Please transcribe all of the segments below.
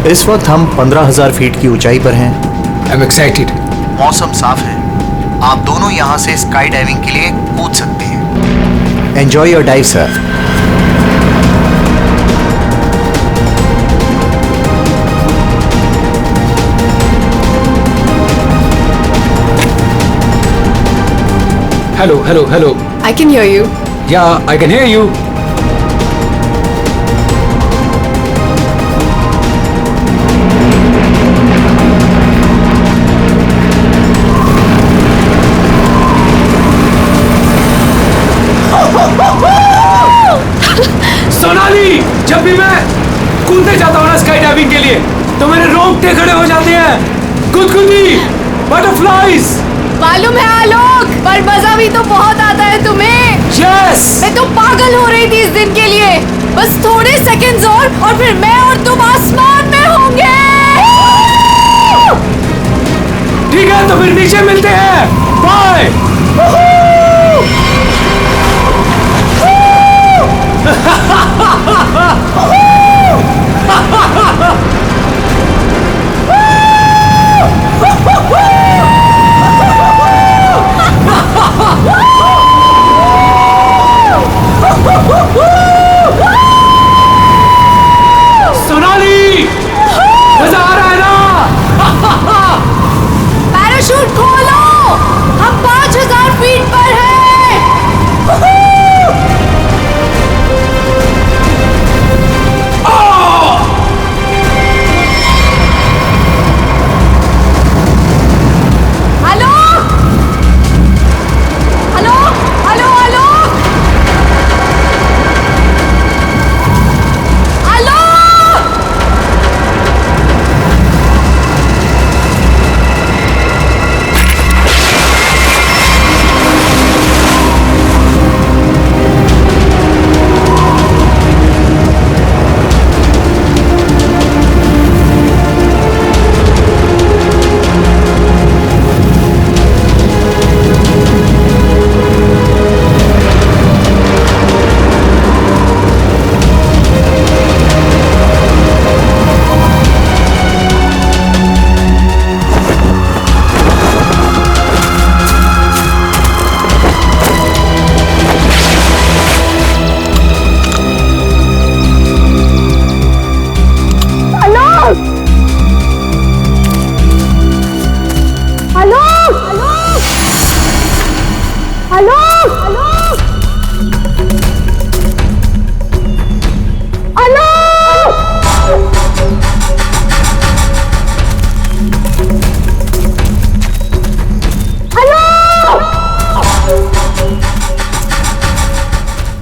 इस वक्त हम 15,000 फीट की ऊंचाई पर हैं। I'm excited. मौसम साफ है, आप दोनों यहाँ से स्काई डाइविंग के लिए कूद सकते हैं। Enjoy your dive sir. Hello. I can hear you. Yeah, I can hear you. Sonali, जब भी मैं कूदने जाता हूँ ना स्काई डाइविंग के लिए तो मेरे रोंगटे खड़े हो जाते हैं। गुदगुदी, बटरफ्लाइज। मालूम है आलोक, पर मजा भी तो बहुत आता है तुम्हें। यस। मैं तो पागल हो रही थी इस दिन के लिए। बस थोड़े सेकंड्स और फिर मैं और तुम आसमान में होंगे। ठीक है, तो फिर नीचे मिलते हैं। बाय। सोनाली, मजा आ रहा है ना? पैराशूट खोलो, हम 5,000 फीट पर हैं।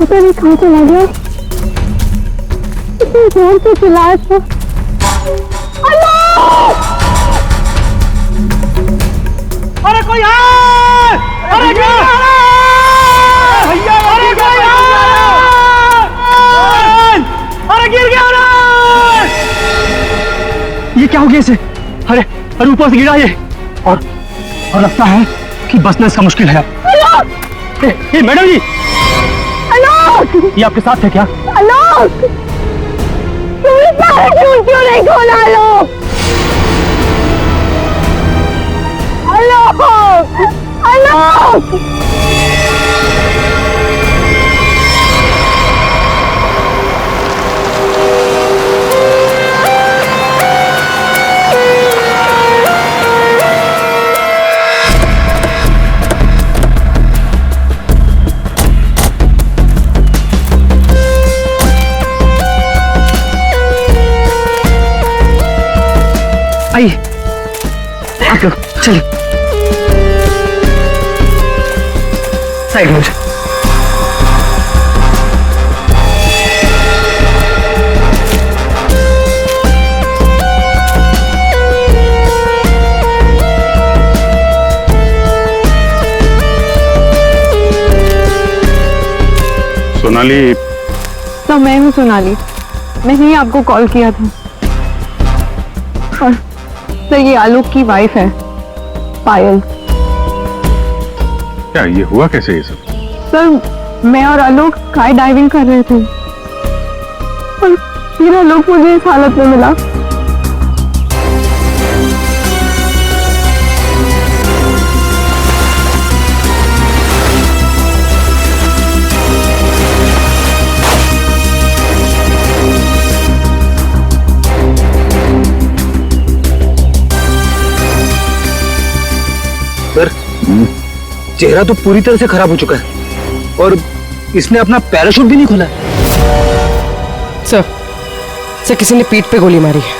पता नहीं कहाँ चला गया। इतनी जोर से चिल्लाया था। अरे कोई है! अरे कोई आ रहा है! भैया, अरे कोई है! अरे गिर गया ना! ये क्या हो गया इसे? अरे ऊपर से गिरा ये और लगता है कि बचना इसका मुश्किल है। ये मैडम जी, ये आपके साथ थे क्या? आलोक, तुमने पैराशूट क्यों नहीं खोला? आलोक! आइए, आप लोग चलिए साइड में। सोनाली, तो मैं हूँ सोनाली। मैंने ही आपको कॉल किया था। और सर, ये आलोक की वाइफ है, पायल। क्या ये हुआ कैसे ये सब? सर, मैं और आलोक स्काई डाइविंग कर रहे थे और फिर आलोक मुझे इस हालत में मिला। चेहरा तो पूरी तरह से खराब हो चुका है और इसने अपना पैराशूट भी नहीं खोला है। सर किसी ने पीठ पे गोली मारी है।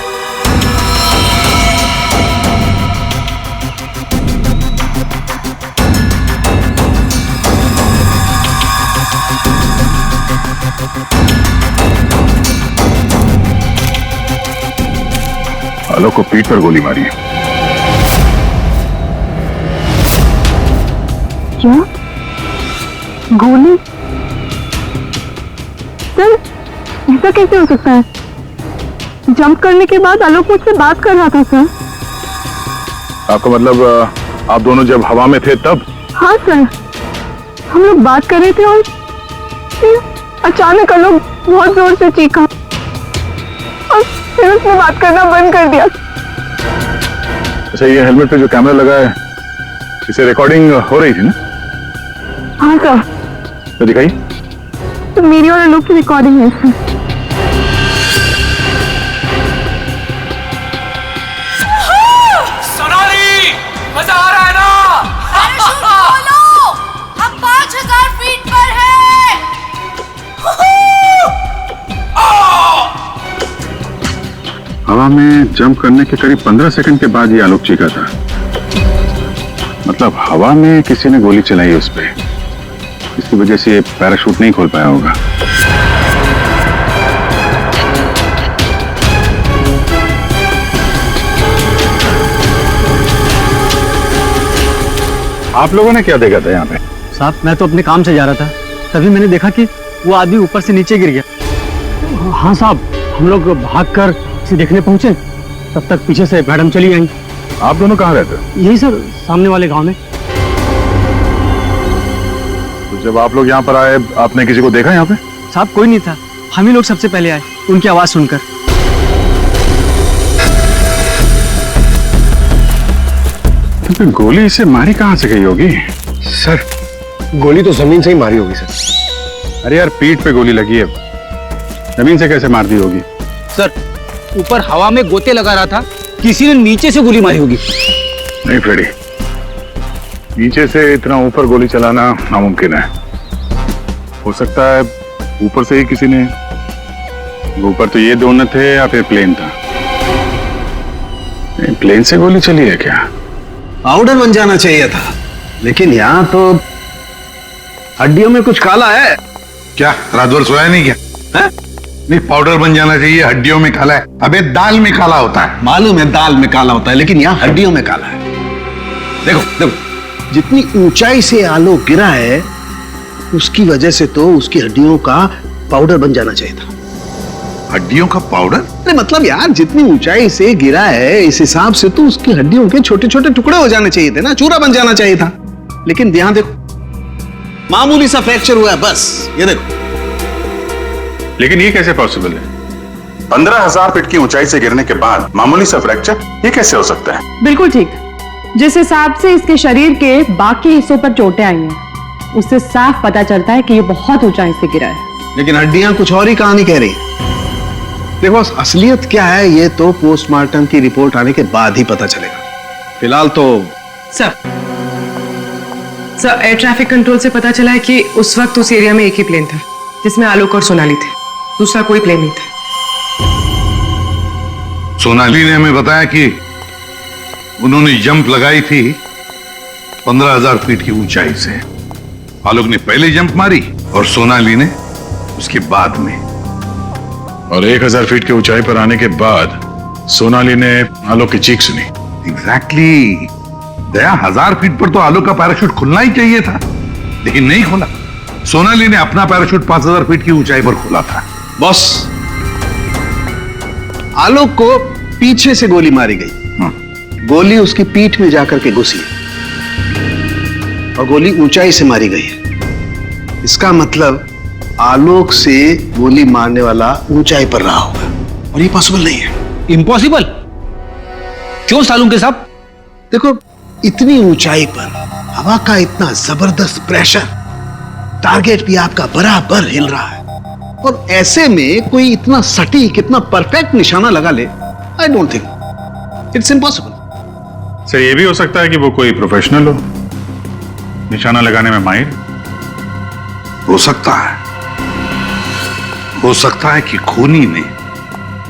आलोक को पीठ पर गोली मारी है। क्या गोली? सर ऐसा कैसे हो सकता है? जंप करने के बाद आलोक मुझसे बात कर रहा था सर। आपका मतलब आप दोनों जब हवा में थे तब? हाँ सर, हम लोग बात कर रहे थे और फिर अचानक आलोक बहुत जोर से चीखा और फिर उसने बात करना बंद कर दिया। अच्छा, ये हेलमेट पे जो कैमरा लगा है इसे रिकॉर्डिंग हो रही थी ना? हाँ सर। तो दिखाई। तो मेरी और आलोक की रिकॉर्डिंग है इसमें। सोनाली, मजा आ रहा है ना? पैराशूट खोलो, हम 5000 फीट पर हैं। हवा में जंप करने के करीब 15 सेकंड के बाद ये आलोक चीखा था। मतलब हवा में किसी ने गोली चलाई उस पे, इसकी वजह से ये पैराशूट नहीं खोल पाया होगा। आप लोगों ने क्या देखा था यहाँ पे? साहब मैं तो अपने काम से जा रहा था, तभी मैंने देखा कि वो आदमी ऊपर से नीचे गिर गया। हाँ साहब, हम लोग भागकर इसे देखने पहुंचे, तब तक पीछे से मैडम चली आई। आप दोनों कहाँ रहते हो? यही सर, सामने वाले गांव में। तो जब आप लोग यहाँ पर आए, आपने किसी को देखा यहाँ पे? साहब कोई नहीं था, हम ही लोग सबसे पहले आए उनकी आवाज सुनकर। तो गोली इसे मारी कहाँ से गई होगी? सर गोली तो जमीन से ही मारी होगी सर। अरे यार, पीठ पे गोली लगी है, जमीन से कैसे मार दी होगी? सर ऊपर हवा में गोते लगा रहा था, किसी ने नीचे से गोली मारी होगी। नहीं फ्रेडी, नीचे से इतना ऊपर गोली चलाना नामुमकिन है। हो सकता है ऊपर से ही किसी ने, ऊपर तो ये दोनों थे या फिर प्लेन था। नहीं, प्लेन से गोली चली है क्या? पाउडर बन जाना चाहिए था, लेकिन यहाँ तो हड्डियों में कुछ काला है। क्या रात भर सोया नहीं क्या है? नहीं, पाउडर बन जाना चाहिए, हड्डियों में काला है। अबे दाल में काला होता है। मालूम है दाल में काला होता है, लेकिन यहाँ हड्डियों में काला है। देखो देखो, जितनी ऊंचाई से आलोक गिरा है उसकी वजह से तो उसकी हड्डियों का पाउडर बन जाना चाहिए था। हड्डियों का पाउडर? अरे मतलब यार, जितनी ऊंचाई से गिरा है इस हिसाब से तो उसकी हड्डियों के छोटे छोटे टुकड़े हो जाने चाहिए थे ना, चूरा बन जाना चाहिए था। लेकिन यहाँ देखो, मामूली सा फ्रैक्चर हुआ है बस, ये देखो। लेकिन ये कैसे पॉसिबल है? 15,000 फीट की ऊंचाई से गिरने के बाद मामूली सा फ्रैक्चर, ये कैसे हो सकता है? बिल्कुल ठीक। जिस हिसाब से इसके शरीर के बाकी हिस्सों पर चोटें आई हैं, उससे साफ पता चलता है कि ये बहुत ऊंचाई से गिरा है। लेकिन हड्डियां कुछ और ही कहानी कह रही है। देखो असलियत क्या है ये तो पोस्टमार्टम की रिपोर्ट आने के बाद ही पता चलेगा। फिलहाल तो सर एयर ट्रैफिक कंट्रोल से पता चला है कि उस वक्त उस एरिया में एक ही प्लेन था जिसमें आलोक और सोनाली थे, दूसरा कोई प्लेन नहीं था। सोनाली ने हमें बताया कि उन्होंने जंप लगाई थी 15,000 फीट की ऊंचाई से। आलोक ने पहले जंप मारी और सोनाली ने उसके बाद में। और 1,000 फीट की ऊंचाई पर आने के बाद सोनाली ने आलोक की चीख सुनी। एग्जैक्टली। दया, 1000 फीट पर तो आलोक का पैराशूट खुलना ही चाहिए था, लेकिन नहीं खोला। सोनाली ने अपना पैराशूट 5000 फीट की ऊंचाई पर खोला था। बॉस, आलोक को पीछे से गोली मारी गई। गोली उसकी पीठ में जाकर के घुसी और गोली ऊंचाई से मारी गई है। इसका मतलब आलोक से गोली मारने वाला ऊंचाई पर रहा होगा, और ये पॉसिबल नहीं है। इम्पॉसिबल? क्यों सालूम के साहब? देखो, इतनी ऊंचाई पर हवा का इतना जबरदस्त प्रेशर, टारगेट भी आपका बराबर हिल रहा है, और ऐसे में कोई इतना सटीक, इतना परफेक्ट निशाना लगा ले, I don't think, it's impossible. Sir, ये भी हो सकता है कि वो कोई प्रोफेशनल हो, निशाना लगाने में माहिर? हो सकता है, हो सकता है कि खूनी ने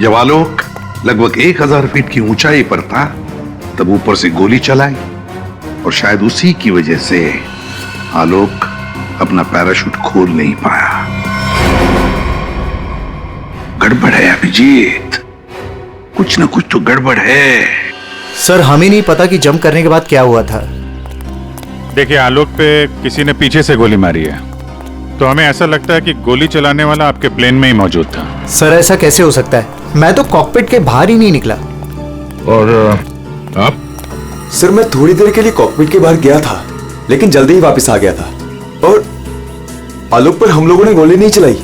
जब आलोक लगभग 1000 फीट की ऊंचाई पर था तब ऊपर से गोली चलाई और शायद उसी की वजह से आलोक अपना पैराशूट खोल नहीं पाया। गड़बड़ है अभिजीत, कुछ ना कुछ तो गड़बड़ है। सर हमें नहीं पता कि जंप करने के बाद क्या हुआ था। देखिए, आलोक पे किसी ने पीछे से गोली मारी है, तो हमें ऐसा लगता है कि गोली चलाने वाला आपके प्लेन में ही मौजूद था। सर ऐसा कैसे हो सकता है? मैं तो कॉकपिट के बाहर ही नहीं निकला। और आप? सर मैं थोड़ी देर के लिए कॉकपिट के बाहर गया था, लेकिन जल्दी ही वापस आ गया था और आलोक पर हम लोगों ने गोली नहीं चलाई।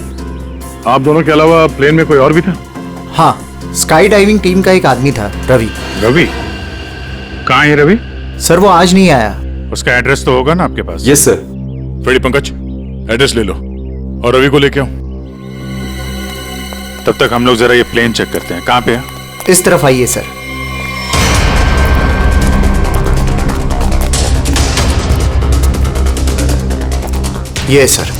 आप दोनों के अलावा प्लेन में कोई और भी था? हाँ, स्काई डाइविंग टीम का एक आदमी था, रवि। रवि? कहाँ है रवि? सर वो आज नहीं आया। उसका एड्रेस तो होगा ना आपके पास? Yes sir. Freddy, Pankaj address ले लो और रवि को लेके आओ। तब तक हम लोग जरा ये प्लेन चेक करते हैं। कहाँ पे है? इस तरफ आइए सर। ये सर।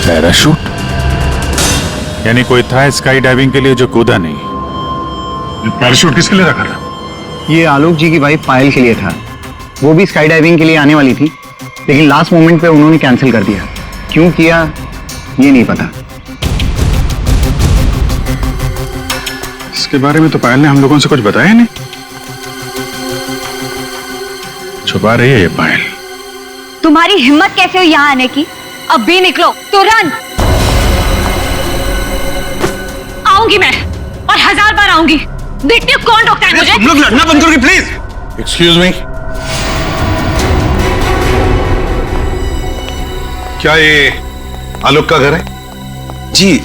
पैराशूट? यानी कोई था स्काई डाइविंग के लिए जो कूदा नहीं। पैराशूट किसके लिए रखा था? ये आलोक जी की वाइफ पायल के लिए था। वो भी स्काई डाइविंग के लिए आने वाली थी, लेकिन लास्ट मोमेंट पे उन्होंने कैंसिल कर दिया। क्यों किया ये नहीं पता। इसके बारे में तो पायल ने हम लोगों से कुछ बताया नहीं। छुपा रही है ये पायल। तुम्हारी हिम्मत कैसे हुई यहाँ आने की? अब भी निकलो तुरंत। आऊंगी मैं और 1000 बार आऊंगी। देखती हूँ कौन रोकता है मुझे। तुम लोग लड़ना बंद करोगे प्लीज? एक्सक्यूज मी, क्या ये आलोक का घर है? जी।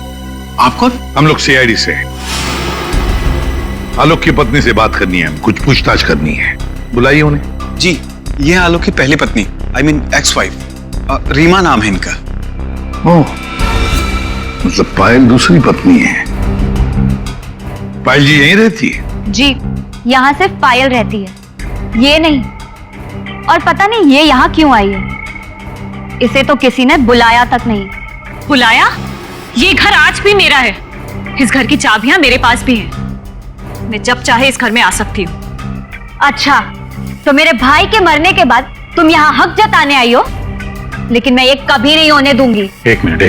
आप कौन? हम लोग सीआईडी से हैं। आलोक की पत्नी से बात करनी है, कुछ पूछताछ करनी है। बुलाइए उन्हें। जी, ये है आलोक की पहली पत्नी, I mean ex wife, Reema नाम है इनका। ओह, मतलब पायल दूसरी पत्नी है। पायल जी यहीं रहती है? जी, यहाँ सिर्फ पायल रहती है, ये नहीं। और पता नहीं ये यहाँ क्यों आई है। इसे तो किसी ने बुलाया तक नहीं। बुलाया? ये घर आज भी मेरा है। इस घर की चाबियां मेरे पास भी हैं। मैं जब चाहे इस घर में आ सकती हूँ। अच्छा, तो मेरे भाई के मरने के बाद तुम यहाँ हक जताने आई हो, लेकिन मैं ये कभी नहीं होने दूंगी। एक मिनट।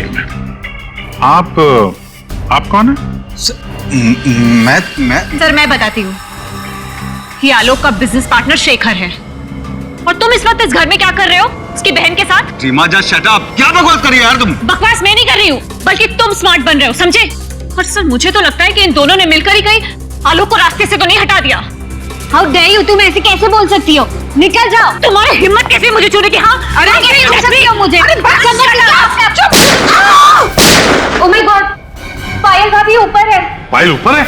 आप कौन है? मैं सर मैं बताती हूँ। ये आलोक का बिजनेस पार्टनर शेखर है और तुम इस वक्त इस घर में क्या कर रहे हो उसकी बहन के साथ? Reema just shut up. क्या बकवास कर रही हो यार तुम? बकवास मैं नहीं कर रही हूँ, बल्कि तुम स्मार्ट बन रहे हो, समझे? और सर मुझे तो लगता है कि इन दोनों ने मिलकर ही कहीं आलोक को रास्ते से तो नहीं हटा दिया। हाउ डेयर यू, तुम ऐसे कैसे बोल सकती हो? निकल जाओ। तुम्हारी हिम्मत कैसे मुझे छूने की? हाँ, अरे कैसे छू सकती हो मुझे? ओह माय गॉड, पायल भाभी ऊपर है। पायल ऊपर है?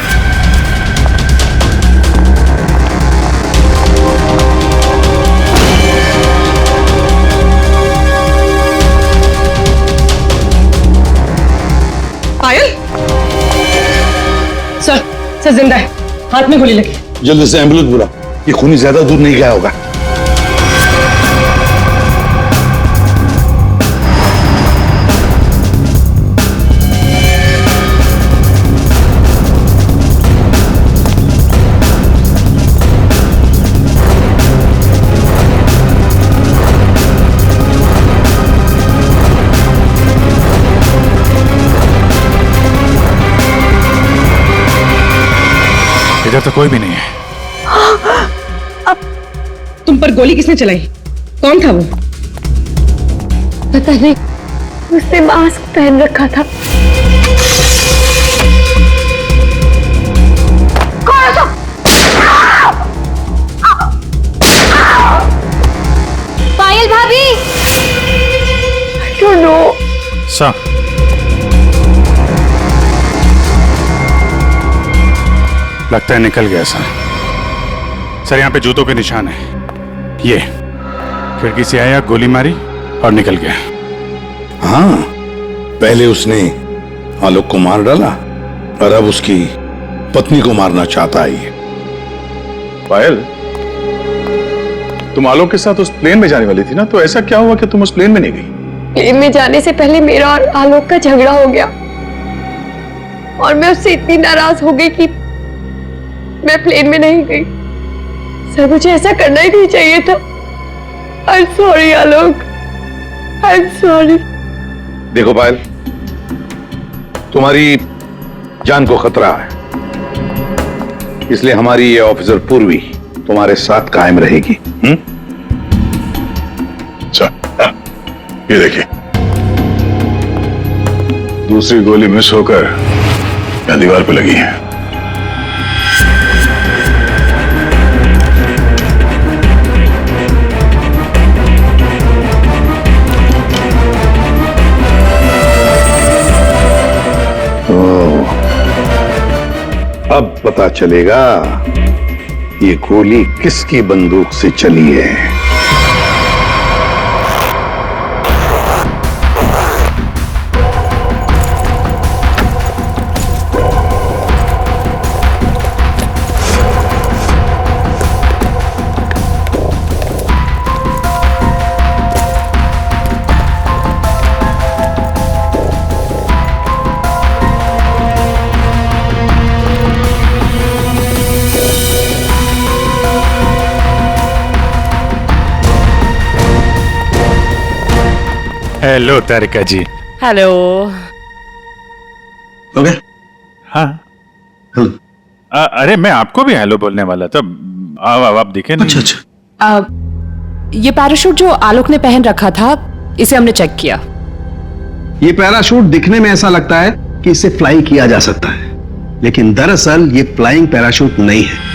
पायल? सर जिंदा है, हाथ में गोली लगी। जल्दी से एम्बुलेंस बुला, ये खूनी ज्यादा दूर नहीं गया होगा। इधर तो कोई भी नहीं है। तुम पर गोली किसने चलाई? कौन था वो? पता नहीं, उसने मास्क पहन रखा था। पायल भाभी। I don't know. सर, लगता है निकल गया सर। सर यहाँ पे जूतों के निशान है। खिड़की से आया, गोली मारी और निकल गया। हाँ, पहले उसने आलोक को मार डाला और अब उसकी पत्नी को मारना चाहता है। पायल, तुम आलोक के साथ उस प्लेन में जाने वाली थी ना, तो ऐसा क्या हुआ कि तुम उस प्लेन में नहीं गई? प्लेन में जाने से पहले मेरा और आलोक का झगड़ा हो गया और मैं उससे इतनी नाराज हो गई कि मैं प्लेन में नहीं गई। सर, मुझे ऐसा करना ही नहीं चाहिए था। I am sorry Alok, I am sorry. देखो पायल, तुम्हारी जान को खतरा है, इसलिए हमारी ये ऑफिसर पूर्वी तुम्हारे साथ कायम रहेगी। अच्छा, ये देखिए, दूसरी गोली मिस होकर या दीवार पे लगी है। अब पता चलेगा ये गोली किसकी बंदूक से चली है। हेलो तारिका जी। हेलो। ओके। हाँ। अरे मैं आपको भी हेलो बोलने वाला था। आप दिखे नहीं। अच्छा। ये पैराशूट जो आलोक ने पहन रखा था, इसे हमने चेक किया। ये पैराशूट दिखने में ऐसा लगता है कि इसे फ्लाई किया जा सकता है, लेकिन दरअसल ये फ्लाइंग पैराशूट नहीं है।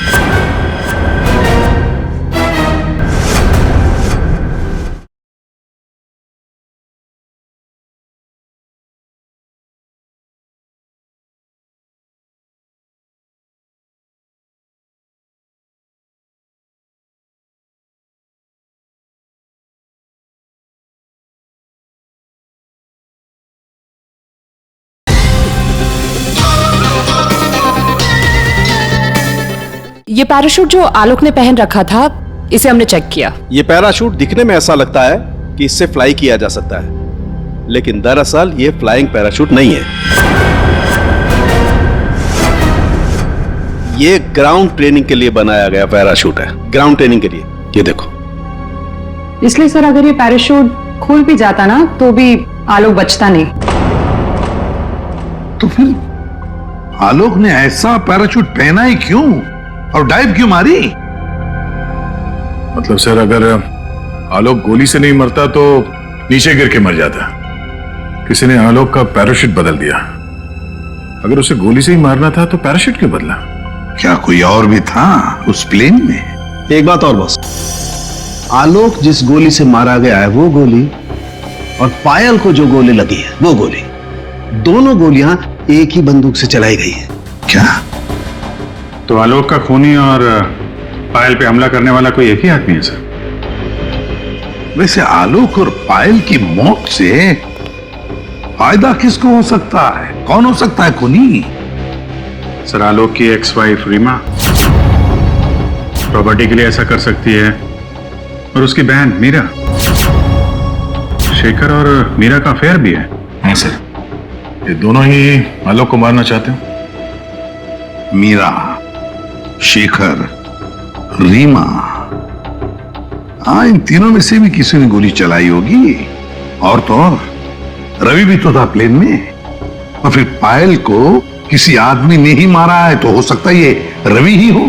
ये पैराशूट जो आलोक ने पहन रखा था, इसे हमने चेक किया। ये पैराशूट दिखने में ऐसा लगता है कि इससे फ्लाई किया जा सकता है, लेकिन दरअसल ये फ्लाइंग पैराशूट नहीं है। ये ग्राउंड ट्रेनिंग के लिए बनाया गया पैराशूट है, ग्राउंड ट्रेनिंग के लिए। ये देखो। इसलिए सर, अगर ये पैराशूट खुल भी जाता ना तो भी आलोक बचता नहीं। तो फिर आलोक ने ऐसा पैराशूट पहना ही क्यों और डाइव क्यों मारी? मतलब सर, अगर आलोक गोली से नहीं मरता तो नीचे गिर के मर जाता। किसी ने आलोक का पैराशूट बदल दिया। अगर उसे गोली से ही मारना था तो पैराशूट क्यों बदला? क्या कोई और भी था उस प्लेन में? एक बात और बस, आलोक जिस गोली से मारा गया है वो गोली और पायल को जो गोली लगी है वो गोली, दोनों गोलियां एक ही बंदूक से चलाई गई है। क्या? तो आलोक का खूनी और पायल पे हमला करने वाला कोई एक ही आदमी है सर? वैसे आलोक और पायल की मौत से फायदा किसको हो सकता है? कौन हो सकता है खूनी? सर, आलोक की एक्स वाइफ रीमा प्रॉपर्टी के लिए ऐसा कर सकती है, और उसकी बहन मीरा। शेखर और मीरा का अफेयर भी है। हाँ सर। ये दोनों ही आलोक को मारना चाहते हो? मीरा, शेखर, रीमा, हाँ, इन तीनों में से भी किसी ने गोली चलाई होगी। और तो और रवि भी तो था प्लेन में, और फिर पायल को किसी आदमी ने ही मारा है, तो हो सकता है ये रवि ही हो।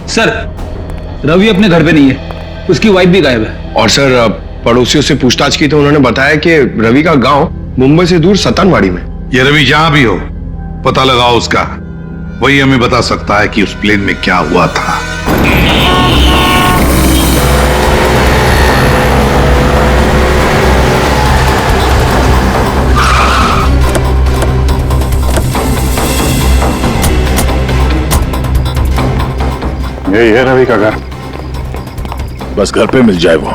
सर, रवि अपने घर पे नहीं है, उसकी वाइफ भी गायब है। और सर, पड़ोसियों से पूछताछ की तो उन्होंने बताया कि रवि का गांव मुंबई से दूर सतनवाड़ी में। ये रवि जहां भी हो, पता लगाओ उसका, वही हमें बता सकता है कि उस प्लेन में क्या हुआ था। यही है रवि का घर। बस घर पे मिल जाए वो।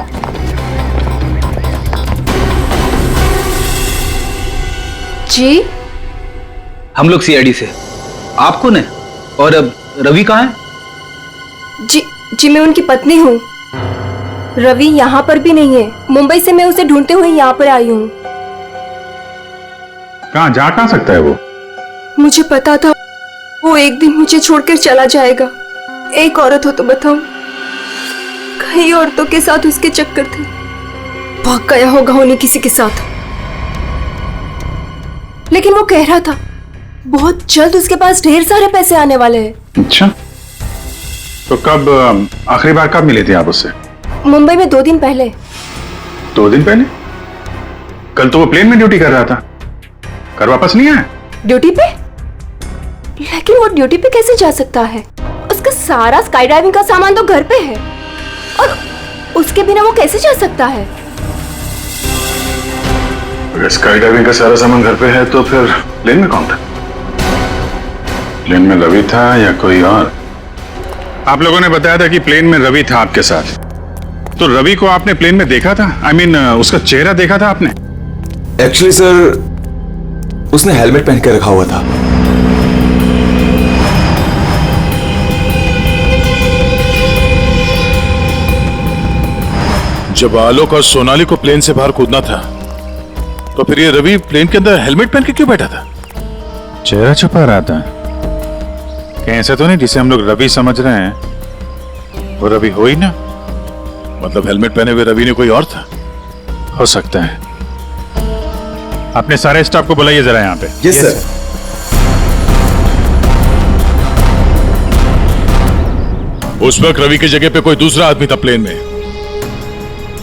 जी हम लोग सीआईडी से। आप कौन है और अब रवि कहाँ है? जी मैं उनकी पत्नी हूँ। रवि यहाँ पर भी नहीं है। मुंबई से मैं उसे ढूंढते हुए यहाँ पर आई हूँ। कहाँ जा कहाँ सकता है वो? मुझे पता था वो एक दिन मुझे छोड़कर चला जाएगा। एक औरत हो तो बताओ, कई औरतों के साथ उसके चक्कर थे। भाग गया होगा उन्हें किसी के साथ। लेकिन वो कह रहा था बहुत जल्द उसके पास ढेर सारे पैसे आने वाले हैं। अच्छा, तो कब आखिरी बार कब मिले थे आप उससे? मुंबई में 2 दिन पहले। 2 दिन पहले? कल तो वो प्लेन में ड्यूटी कर रहा था, घर वापस नहीं आया? ड्यूटी पे? लेकिन वो ड्यूटी पे कैसे जा सकता है? उसका सारा स्काई डाइविंग का सामान तो घर पे है और उसके बिना वो कैसे जा सकता है? अगर स्काई डाइविंग का सारा सामान घर पे है तो फिर प्लेन में कौन था? प्लेन में रवि था या कोई और? आप लोगों ने बताया था कि प्लेन में रवि था आपके साथ, तो रवि को आपने प्लेन में देखा था? I mean, उसका चेहरा देखा था आपने? एक्चुअली सर, उसने हेलमेट पहन के रखा हुआ था। जब आलोक और सोनाली को प्लेन से बाहर कूदना था तो फिर ये रवि प्लेन के अंदर हेलमेट पहन के क्यों बैठा था? चेहरा छुपा रहा था कहीं? ऐसा तो नहीं जिसे हम लोग रवि समझ रहे हैं वो रवि हो ही ना? मतलब हेलमेट पहने हुए रवि ने कोई और था? हो सकता है। अपने सारे स्टाफ को बुलाइए जरा यहाँ पे। Yes sir. उस वक्त रवि की जगह पे कोई दूसरा आदमी था प्लेन में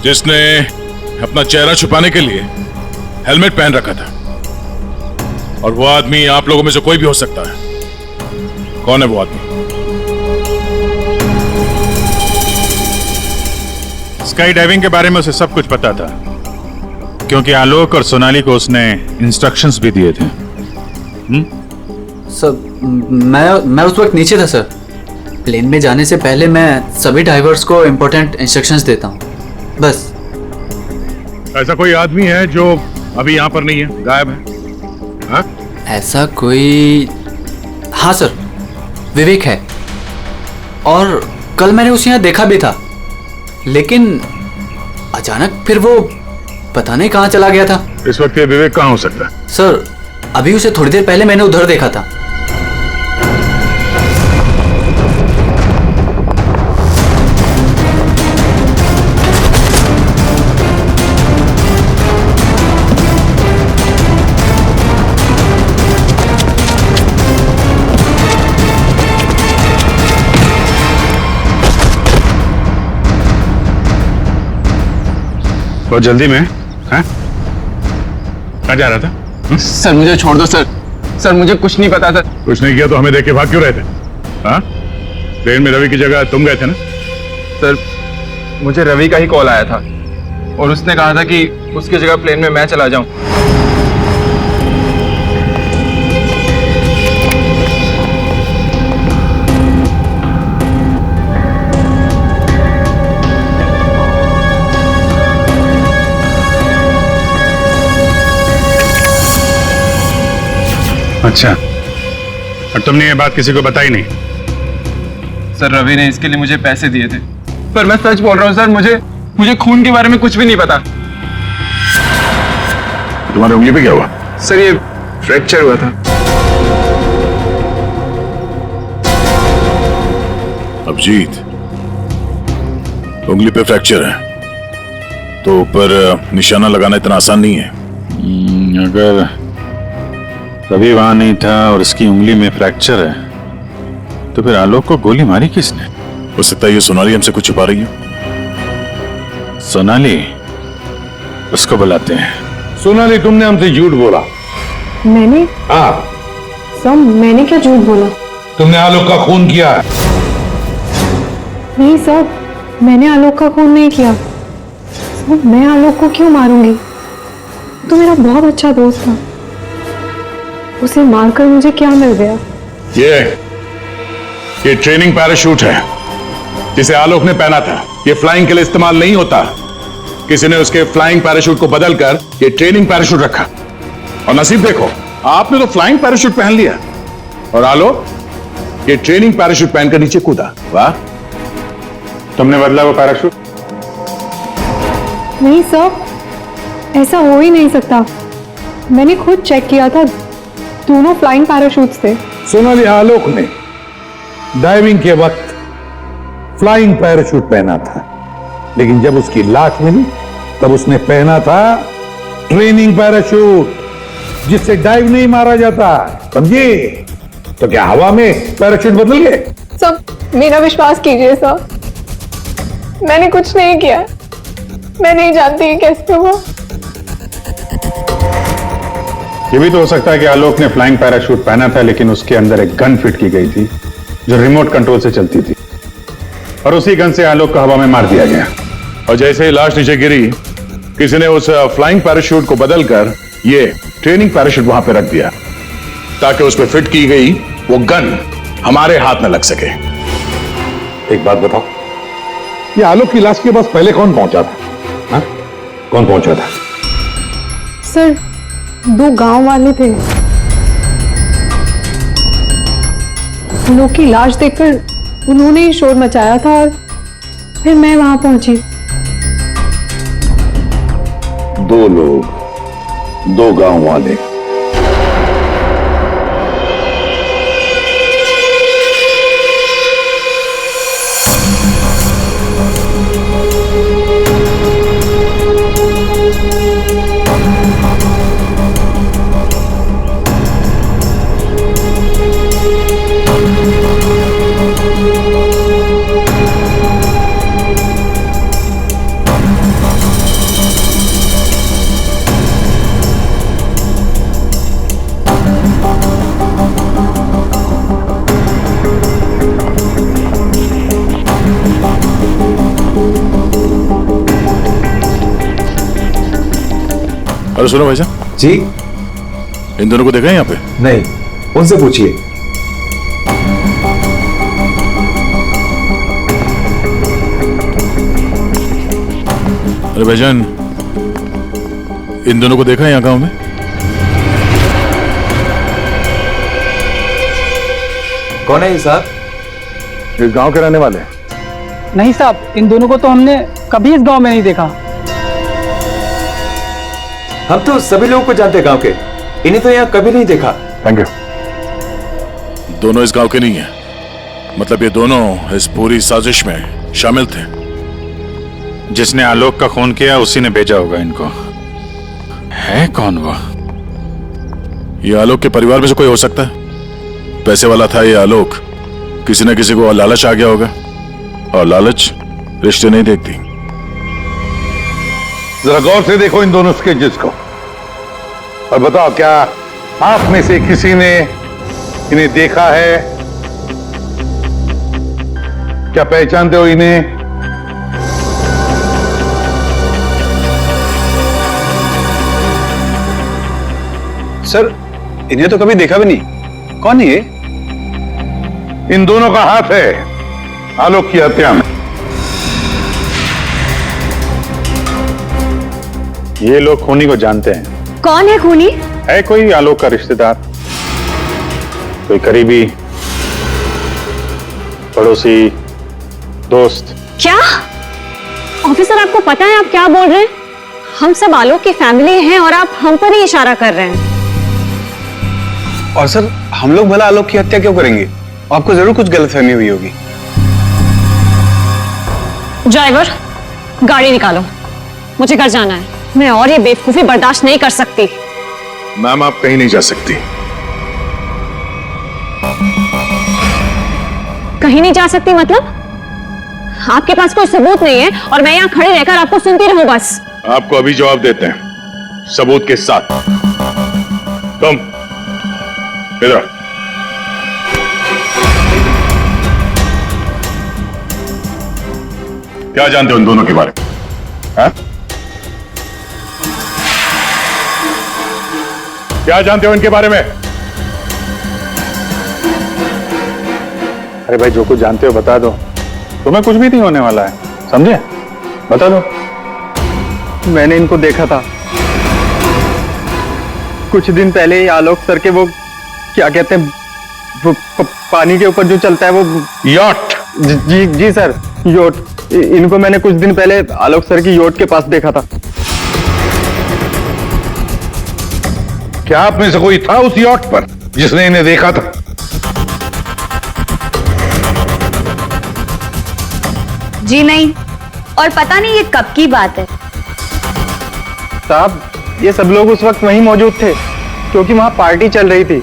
जिसने अपना चेहरा छुपाने के लिए हेलमेट पहन रखा था, और वो आदमी आप लोगों में से कोई भी हो सकता है। कौन है वो आदमी? स्काई डाइविंग के बारे में उसे सब कुछ पता था क्योंकि आलोक और सोनाली को उसने इंस्ट्रक्शंस भी दिए थे। सर मैं उस वक्त नीचे था सर। प्लेन में जाने से पहले मैं सभी डाइवर्स को इंपॉर्टेंट इंस्ट्रक्शंस देता हूँ बस। ऐसा कोई आदमी है जो अभी यहाँ पर नहीं है, गायब है? हाँ? ऐसा कोई? हाँ सर, विवेक है और कल मैंने उसे यहाँ देखा भी था, लेकिन अचानक फिर वो पता नहीं कहाँ चला गया था। इस वक्त ये विवेक कहाँ हो सकता है? सर अभी उसे थोड़ी देर पहले मैंने उधर देखा था। बहुत जल्दी में? हैं? कहाँ जा रहा था? सर मुझे छोड़ दो सर। सर मुझे कुछ नहीं पता था। कुछ नहीं किया तो हमें देख के भाग क्यों रहे थे? हाँ? ट्रेन में रवि की जगह तुम गए थे ना? सर मुझे रवि का ही कॉल आया था और उसने कहा था कि उसकी जगह प्लेन में मैं चला जाऊं। अच्छा, और तुमने ये बात किसी को बताई नहीं? सर रवि ने इसके लिए मुझे पैसे दिए थे, पर मैं सच बोल रहा हूँ सर, मुझे खून के बारे में कुछ भी नहीं पता। तुम्हारी उंगली पे क्या हुआ? सर ये फ्रैक्चर हुआ था। अभिजीत, उंगली पे फ्रैक्चर है तो ऊपर निशाना लगाना इतना आसान नहीं है। अगर रवि वहां नहीं था और इसकी उंगली में फ्रैक्चर है तो फिर आलोक को गोली मारी किसने? हो सकता है ये सोनाली हमसे कुछ छुपा रही है। सोनाली, उसको बुलाते हैं। सोनाली, तुमने हमसे झूठ बोला। मैंने? हाँ। सर मैंने क्या झूठ बोला? तुमने आलोक का खून किया है। नहीं सर, मैंने आलोक का खून नहीं किया। सर मैं आलोक को क्यों मारूंगी? तो मेरा बहुत अच्छा दोस्त था, उसे मारकर मुझे क्या मिल गया? ये ट्रेनिंग पैराशूट है जिसे आलोक ने पहना था। ये फ्लाइंग के लिए इस्तेमाल नहीं होता। किसी ने उसके फ्लाइंग पैराशूट को बदलकर ये ट्रेनिंग पैराशूट रखा। और नसीब देखो, आपने तो फ्लाइंग पैराशूट पहन लिया और आलोक ये ट्रेनिंग पैराशूट पहनकर नीचे कूदा। वाह, तुमने बदला वो पैराशूट? नहीं सर, ऐसा हो ही नहीं सकता। मैंने खुद चेक किया था, दोनों फ्लाइंग पैराशूट्स थे। सोनाली, आलोक ने डाइविंग के वक्त फ्लाइंग पैराशूट पहना था, लेकिन जब उसकी लाश मिली तब उसने पहना था ट्रेनिंग पैराशूट, जिससे डाइव नहीं मारा जाता। समझे? तो क्या हवा में पैराशूट बदल गए? सर, मेरा विश्वास कीजिए सर, मैंने कुछ नहीं किया। मैं नहीं जानती कि कैसे हुआ। ये भी तो हो सकता है कि आलोक ने फ्लाइंग पैराशूट पहना था, लेकिन उसके अंदर एक गन फिट की गई थी जो रिमोट कंट्रोल से चलती थी, और उसी गन से आलोक को हवा में मार दिया गया। और जैसे ही लाश नीचे गिरी, किसी ने उस फ्लाइंग पैराशूट को बदलकर ये ट्रेनिंग पैराशूट वहां पे रख दिया, ताकि उस पर फिट की गई वो गन हमारे हाथ में लग सके। एक बात बताओ, ये आलोक की लाश के पास पहले कौन पहुंचा था? हाँ? कौन पहुंचा था? सर, 2 गांव वाले थे। लोग की लाश देखकर उन्होंने ही शोर मचाया था और फिर मैं वहां पहुंची। 2 लोग, 2 गांव वाले। अरे सुनो भाई साहब जी, इन दोनों को देखा है यहाँ पे? नहीं, उनसे पूछिए। अरे भाईजान, इन दोनों को देखा है यहाँ गांव में? कौन है ये साहब? इस गांव के रहने वाले? नहीं साहब, इन दोनों को तो हमने कभी इस गांव में नहीं देखा। हम तो सभी लोगों को जानते हैं गांव के, इन्हें तो यहाँ कभी नहीं देखा। Thank you. दोनों इस गांव के नहीं है, मतलब ये दोनों इस पूरी साजिश में शामिल थे। जिसने आलोक का खून किया उसी ने भेजा होगा इनको। है कौन वो? ये आलोक के परिवार में से कोई हो सकता है। पैसे वाला था ये आलोक, किसी न किसी को लालच आ गया होगा, और लालच रिश्ते नहीं देखती। जरा गौर से देखो इन दोनों स्केचेस को और बताओ, क्या आप में से किसी ने इन्हें देखा है? क्या पहचानते हो इन्हें? सर, इन्हें तो कभी देखा भी नहीं। कौन है ये? इन दोनों का हाथ है आलोक की हत्या में। ये लोग खूनी को जानते हैं। कौन है खूनी? है कोई आलोक का रिश्तेदार, कोई करीबी, पड़ोसी, दोस्त। क्या ऑफिसर, आपको पता है आप क्या बोल रहे हैं? हम सब आलोक की फैमिली हैं और आप हम पर ही इशारा कर रहे हैं। और सर, हम लोग भला आलोक की हत्या क्यों करेंगे? आपको जरूर कुछ गलतफहमी हुई होगी। ड्राइवर, गाड़ी निकालो, मुझे घर जाना है। मैं और ये बेवकूफी बर्दाश्त नहीं कर सकती। मैम, आप कहीं नहीं जा सकती। कहीं नहीं जा सकती मतलब? आपके पास कोई सबूत नहीं है और मैं यहाँ खड़े रहकर आपको सुनती रहूं बस? आपको अभी जवाब देते हैं, सबूत के साथ। तुम इधर। क्या जानते हो इन दोनों के बारे में? हाँ? क्या जानते हो इनके बारे में? अरे भाई, जो कुछ जानते हो बता दो, तुम्हें कुछ भी नहीं होने वाला है। समझे? बता दो। मैंने इनको देखा था कुछ दिन पहले ही। आलोक सर के वो क्या कहते हैं, वो पानी के ऊपर जो चलता है वो यॉट। जी जी सर, योट। इनको मैंने कुछ दिन पहले आलोक सर की योट के पास देखा था। क्या आप में से कोई था उस यॉट पर जिसने इन्हें देखा था? जी नहीं, और पता नहीं ये कब की बात है। साहब, ये सब लोग उस वक्त वहीं मौजूद थे क्योंकि वहां पार्टी चल रही थी।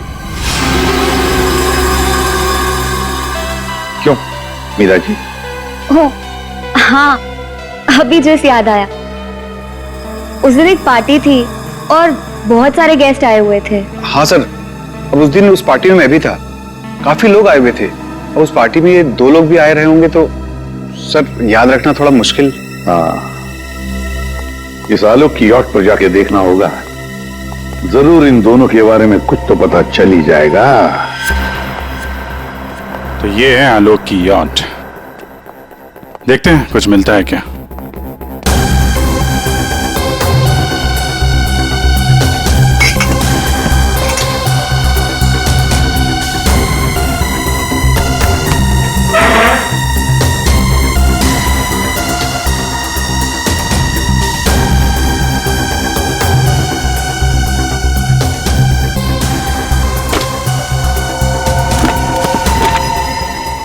क्यों मीरा जी? हो हाँ, अभी जस्ट याद आया। उस दिन एक पार्टी थी और बहुत सारे गेस्ट आए हुए थे। हाँ सर, अब उस दिन उस पार्टी में मैं भी था। काफी लोग आए हुए थे और उस पार्टी में ये 2 लोग भी आए रहे होंगे, तो सर याद रखना थोड़ा मुश्किल। हाँ, इस आलोक की यॉट पर जाके देखना होगा। जरूर इन दोनों के बारे में कुछ तो पता चल ही जाएगा। तो ये है आलोक की यॉट। देखते हैं कुछ मिलता है क्या।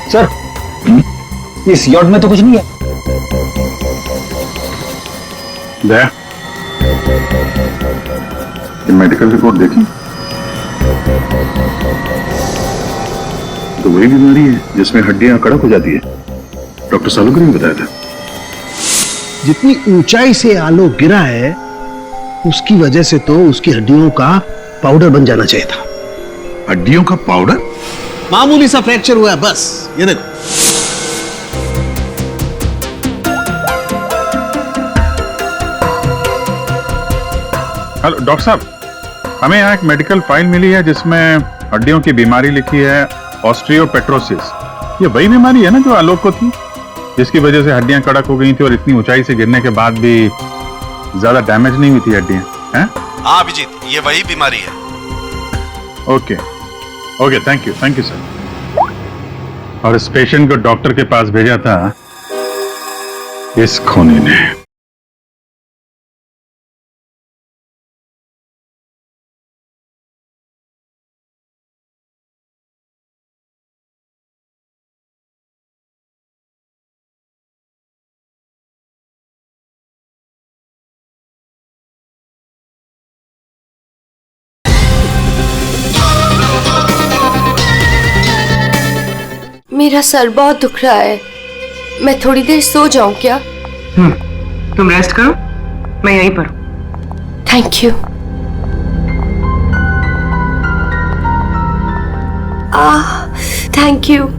सर, इस यॉट में तो कुछ नहीं है। दया, ये मेडिकल रिपोर्ट देखी तो वही बीमारी है जिसमें हड्डियां कड़क हो जाती है। डॉक्टर सालुग्री ने बताया था। जितनी ऊंचाई से आलोक गिरा है उसकी वजह से तो उसकी हड्डियों का पाउडर बन जाना चाहिए था। हड्डियों का पाउडर? मामूली सा फ्रैक्चर हुआ है बस, ये देखो। हेलो डॉक्टर साहब, हमें यहाँ एक मेडिकल फाइल मिली है जिसमें हड्डियों की बीमारी लिखी है, ऑस्टियोपेट्रोसिस। ये वही बीमारी है ना जो आलोक को थी, जिसकी वजह से हड्डियां कड़क हो गई थी और इतनी ऊंचाई से गिरने के बाद भी ज्यादा डैमेज नहीं हुई थी हड्डियां, हैं? हाँ अभिजीत, ये वही बीमारी है। Okay okay, thank you sir. और इस पेशेंट को डॉक्टर के पास भेजा था इस खूनी ने। मेरा सर बहुत दुख रहा है, मैं थोड़ी देर सो जाऊं क्या? तुम रेस्ट करो, मैं यहीं पर हूं। Thank you. Thank you.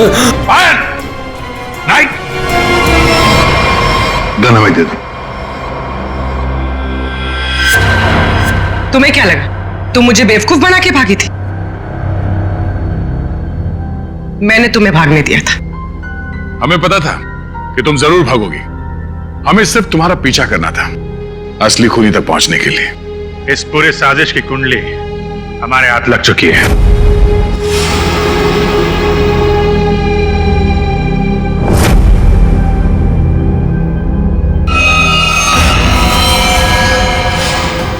Fire! Night! Gun हमें दे दो। तुम्हें क्या लगा तुम मुझे बेवकूफ बना के भागी थी? मैंने तुम्हें भागने दिया था। हमें पता था कि तुम जरूर भागोगी। हमें सिर्फ तुम्हारा पीछा करना था असली खूनी तक पहुंचने के लिए। इस पूरे साजिश की कुंडली हमारे हाथ लग चुकी है।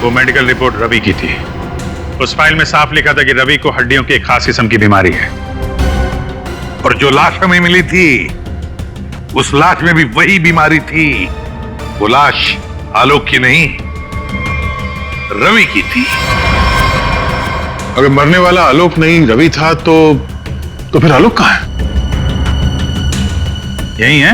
वो मेडिकल रिपोर्ट रवि की थी। उस फाइल में साफ लिखा था कि रवि को हड्डियों की एक खास किस्म की बीमारी है। और जो लाश हमें मिली थी उस लाश में भी वही बीमारी थी। वो लाश आलोक की नहीं, रवि की थी। अगर मरने वाला आलोक नहीं रवि था तो फिर आलोक कहां है? यही है?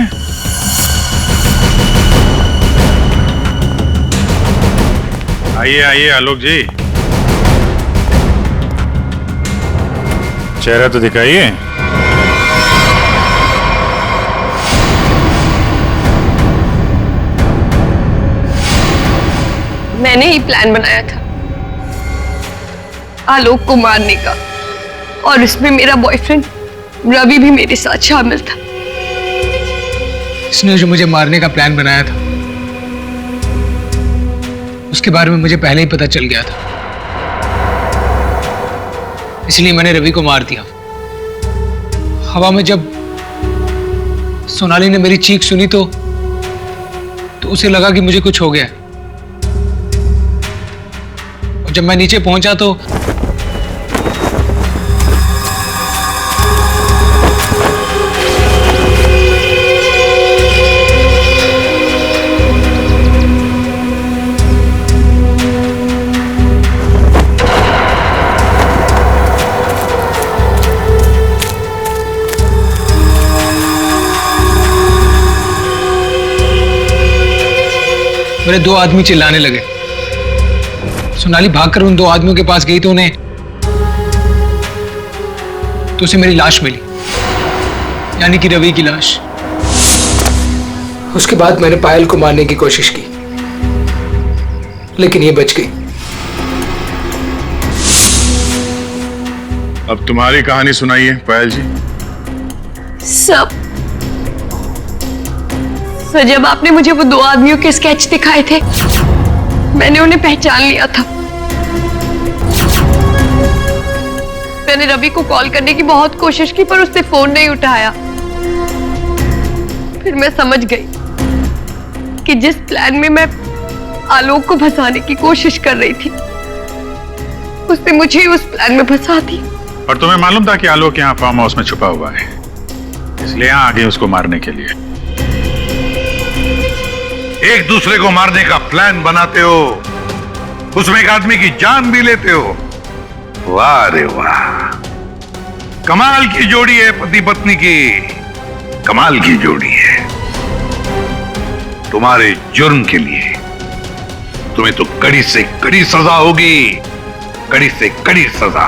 आइए आइए आलोक जी, चेहरा तो दिखाइए। मैंने ही प्लान बनाया था आलोक को मारने का, और इसमें मेरा बॉयफ्रेंड रवि भी मेरे साथ शामिल था। इसने जो मुझे मारने का प्लान बनाया था उसके बारे में मुझे पहले ही पता चल गया था, इसलिए मैंने रवि को मार दिया। हवा में जब सोनाली ने मेरी चीख सुनी तो उसे लगा कि मुझे कुछ हो गया। और जब मैं नीचे पहुंचा तो मेरे दो आदमी चिल्लाने लगे। सोनाली भागकर उन दो आदमियों के पास गई तो उसे मेरी लाश मिली, यानी कि रवि की लाश। उसके बाद मैंने पायल को मारने की कोशिश की, लेकिन ये बच गई। अब तुम्हारी कहानी सुनाइए पायल जी। सर, जब आपने मुझे वो दो आदमियों के स्केच दिखाए थे मैंने उन्हें पहचान लिया था। मैंने रवि को कॉल करने की बहुत कोशिश की पर उसने फोन नहीं उठाया। फिर मैं समझ गई कि जिस प्लान में मैं आलोक को फंसाने की कोशिश कर रही थी उसने मुझे उस प्लान में फंसा दिया। और तुम्हें मालूम था कि आलोक यहाँ फार्म हाउस में छुपा हुआ है, इसलिए यहाँ आ गए उसको मारने के लिए। एक दूसरे को मारने का प्लान बनाते हो, उसमें एक आदमी की जान भी लेते हो। वाह रे वाह, कमाल की जोड़ी है पति पत्नी की, कमाल की जोड़ी है। तुम्हारे जुर्म के लिए तुम्हें तो कड़ी से कड़ी सजा होगी, कड़ी से कड़ी सजा।